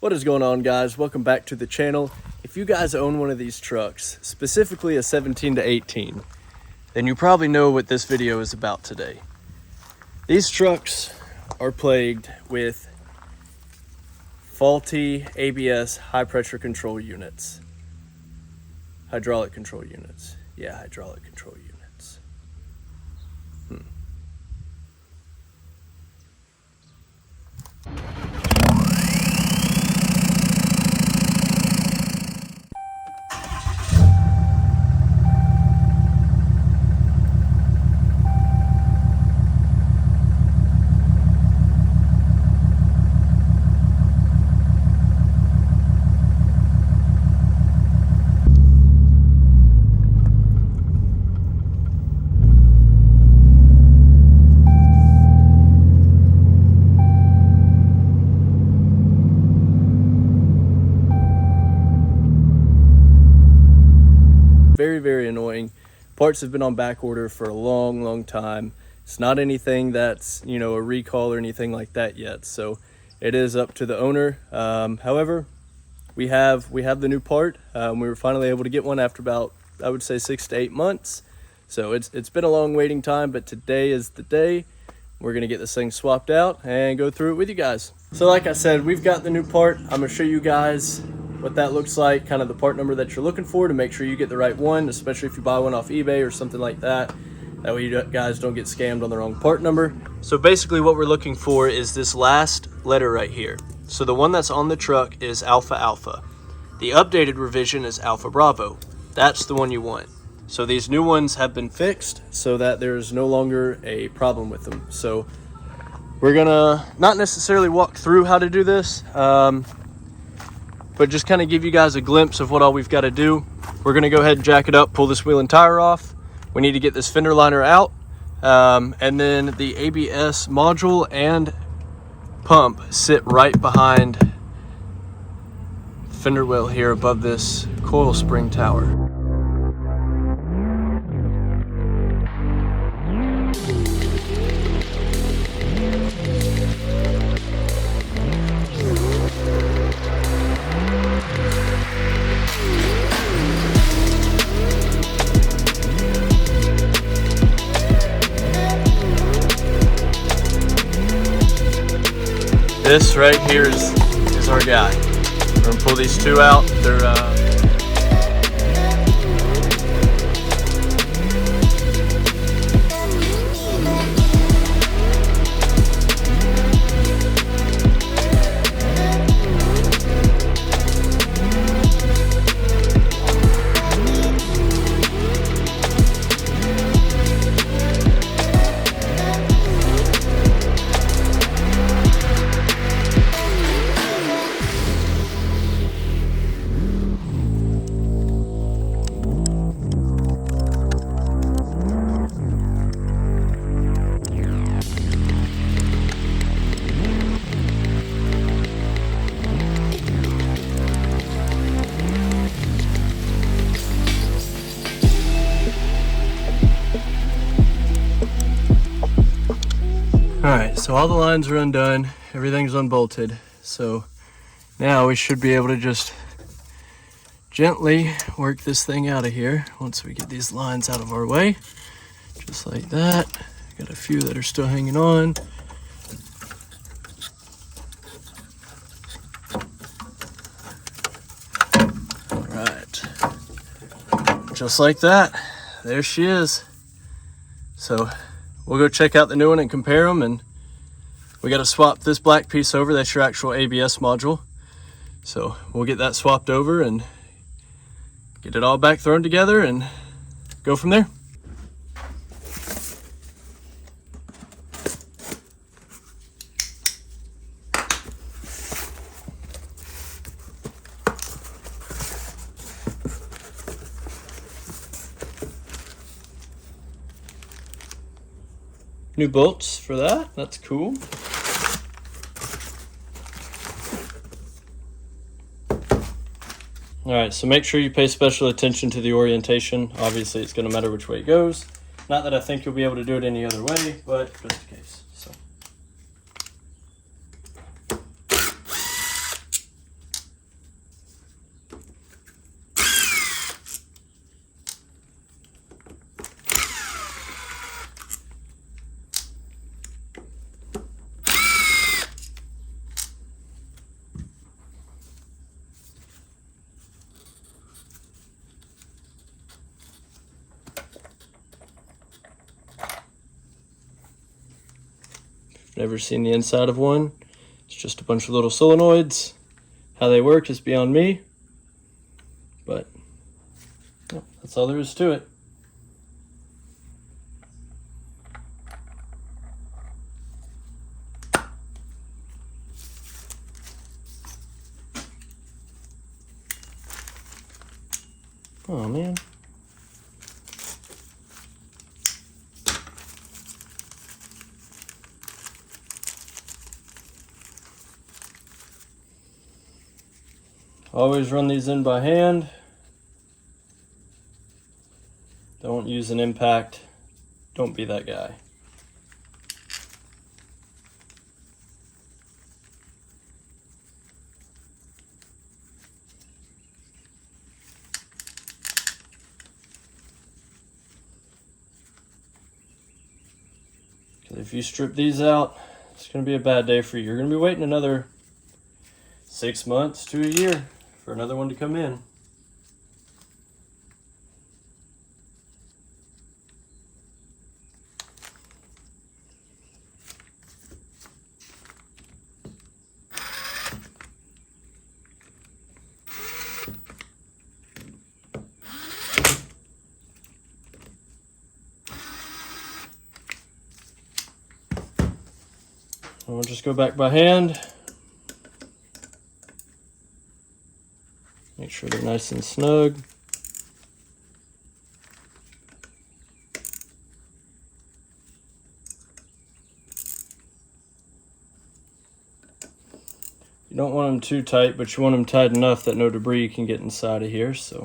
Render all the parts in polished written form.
What is going on, guys? Welcome back to the channel. If you guys own one of these trucks, specifically a 17 to 18, then you probably know what this video is about today. These trucks are plagued with faulty ABS high pressure control units. Hydraulic control units. Yeah, hydraulic control units. Very annoying. Parts have been on back order for a long time. It's not anything that's, a recall or anything like that yet, so it is up to the owner. However, we have the new part. We were finally able to get one after about, I would say, 6 to 8 months. So it's been a long waiting time, but today is the day. We're gonna get this thing swapped out and go through it with you guys. So like I said, we've got the new part. I'm gonna show you guys what that looks like, kind of the part number that you're looking for to make sure you get the right one, especially if you buy one off eBay or something like that. That way you guys don't get scammed on the wrong part number. So basically what we're looking for is this last letter right here. So the one that's on the truck is Alpha Alpha. The updated revision is Alpha Bravo. That's the one you want. So these new ones have been fixed so that there's no longer a problem with them. So we're gonna not necessarily walk through how to do this, but just kind of give you guys a glimpse of what all we've got to do. We're gonna go ahead and jack it up, pull this wheel and tire off. We need to get this fender liner out, and then the ABS module and pump sit right behind the fender well here above this coil spring tower. This right here is our guy. We're gonna pull these two out. They're Alright, so all the lines are undone, everything's unbolted, so now we should be able to just gently work this thing out of here once we get these lines out of our way, just like that. Got a few that are still hanging on. Alright, just like that, there she is. So we'll go check out the new one and compare them, and we got to swap this black piece over. That's your actual ABS module. So we'll get that swapped over and get it all back thrown together and go from there. New bolts for that, that's cool. All right, so make sure you pay special attention to the orientation. Obviously, it's gonna matter which way it goes. Not that I think you'll be able to do it any other way, but just in case, so. never seen the inside of one. It's just a bunch of little solenoids. How they work is beyond me, but yeah, that's all there is to it. Oh man. Always run these in by hand. Don't use an impact. Don't be that guy. Because if you strip these out, it's going to be a bad day for you. You're going to be waiting another 6 months to a year for another one to come in. We'll just go back by hand. Make sure they're nice and snug. You don't want them too tight, but you want them tight enough that no debris can get inside of here, so.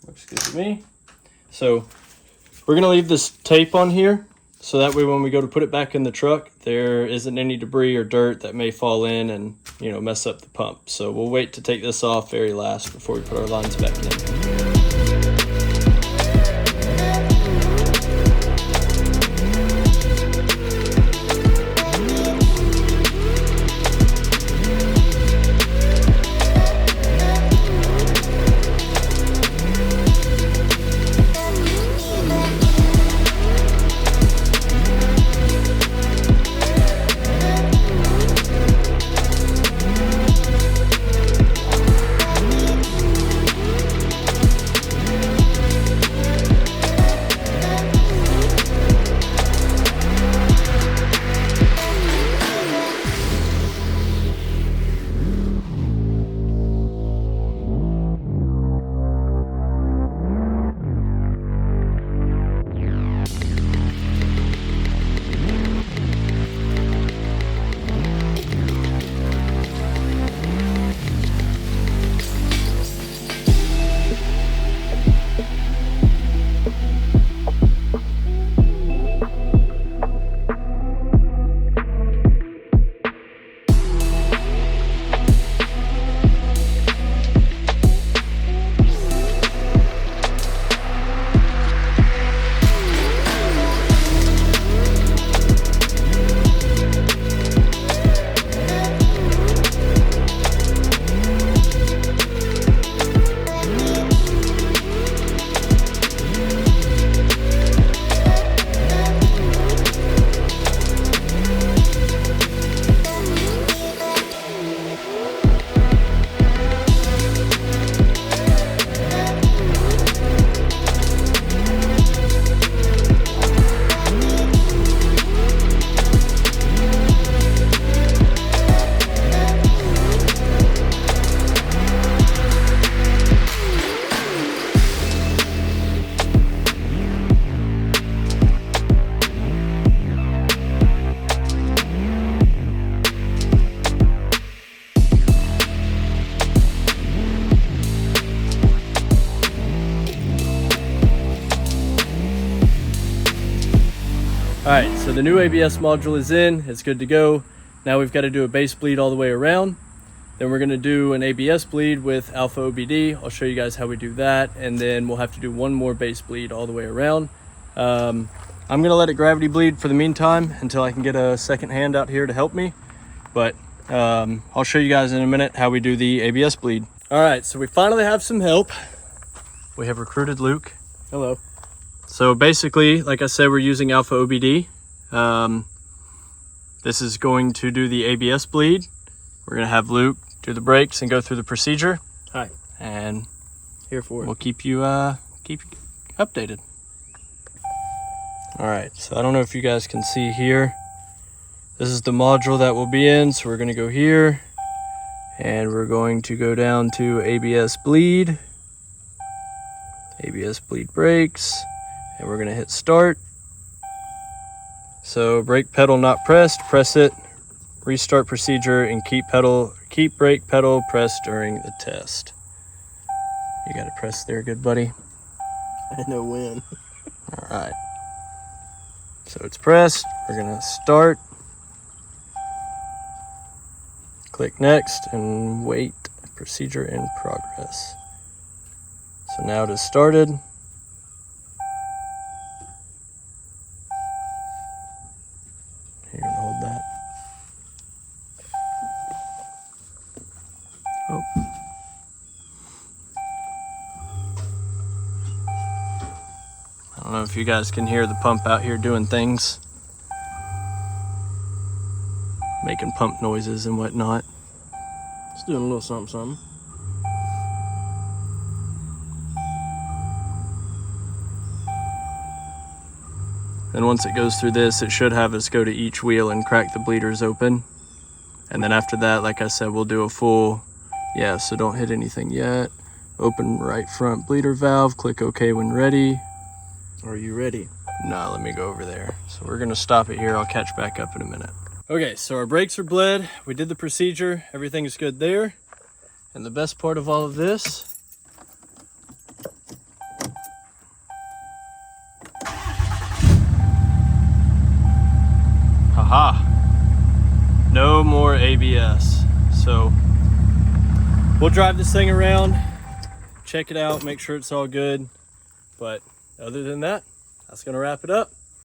Looks good to me. So we're gonna leave this tape on here, so that way when we go to put it back in the truck, there isn't any debris or dirt that may fall in and, you know, mess up the pump. So we'll wait to take this off very last before we put our lines back in. All right, so the new ABS module is in, it's good to go. Now we've got to do a base bleed all the way around. Then we're gonna do an ABS bleed with alpha OBD. I'll show you guys how we do that. And then we'll have to do one more base bleed all the way around. I'm gonna let it gravity bleed for the meantime until I can get a second hand out here to help me. But I'll show you guys in a minute how we do the ABS bleed. All right, so we finally have some help. we have recruited Luke. Hello. So basically, like I said, we're using Alpha OBD. This is going to do the ABS bleed. We're gonna have Luke do the brakes and go through the procedure. Hi. And Here for it. we'll keep you updated. All right, so I don't know if you guys can see here. This is the module that we'll be in. So we're gonna go here and we're going to go down to ABS bleed brakes, and we're gonna hit start. So brake pedal not pressed, press it, restart procedure, and keep brake pedal pressed during the test. You got to press there, good buddy. I know when. All right. So it's pressed. We're gonna start. Click next and wait. Procedure in progress. So now it is started. Here, hold that. Oh. I don't know if you guys can hear the pump out here doing things. Making pump noises and whatnot. It's doing a little something, something. Then once it goes through this, it should have us go to each wheel and crack the bleeders open. And then after that, like I said, we'll do a full, so don't hit anything yet. Open right front bleeder valve, click OK when ready. Are you ready? No, let me go over there. So we're gonna stop it here. I'll catch back up in a minute. Okay, so our brakes are bled. We did the procedure. Everything is good there. And the best part of all of this, no more ABS. So we'll drive this thing around, check it out, make sure it's all good. But other than that, that's gonna wrap it up.